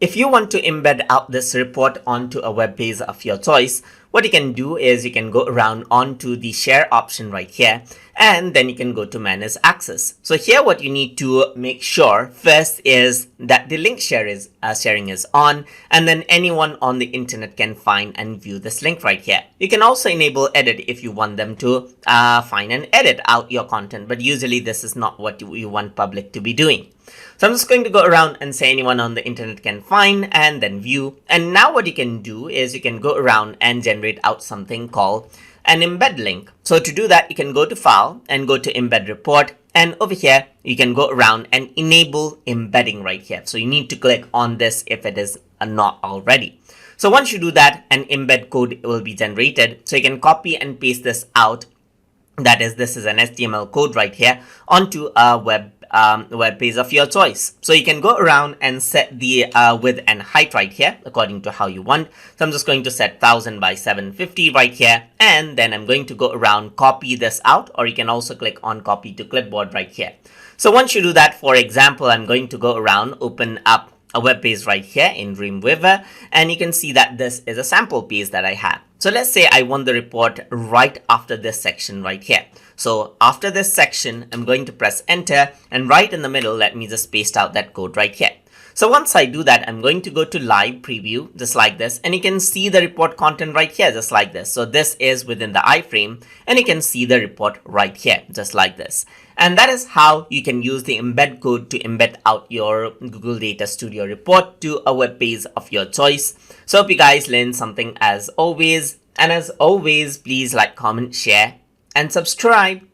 if you want to embed out this report onto a web page of your choice, what you can do is you can go around onto the share option right here, and then you can go to manage access. So here what you need to make sure first is that the link sharing is on, and then anyone on the internet can find and view this link right here. You can also enable edit if you want them to find and edit out your content, but usually this is not what you want public to be doing. So I'm just going to go around and say anyone on the internet can find and then view. And now what you can do is you can go around and generate out something called an embed link. So to do that, you can go to file and go to embed report. And over here, you can go around and enable embedding right here. So you need to click on this if it is not already. So once you do that, an embed code will be generated. So you can copy and paste this out. That is, this is an HTML code right here onto a web page of your choice. So you can go around and set the width and height right here according to how you want. So I'm just going to set 1000 by 750 right here, and then I'm going to go around, copy this out, or you can also click on copy to clipboard right here. So once you do that, for example, I'm going to go around, open up a web page right here in Dreamweaver, and you can see that this is a sample page that I have. So let's say I want the report right after this section right here. So after this section, I'm going to press enter, and right in the middle, let me just paste out that code right here. So once I do that, I'm going to go to live preview just like this, and you can see the report content right here just like this. So this is within the iframe, and you can see the report right here just like this. And that is how you can use the embed code to embed out your Google Data Studio report to a web page of your choice. So hope you guys learned something as always. And as always, please like, comment, share, and subscribe.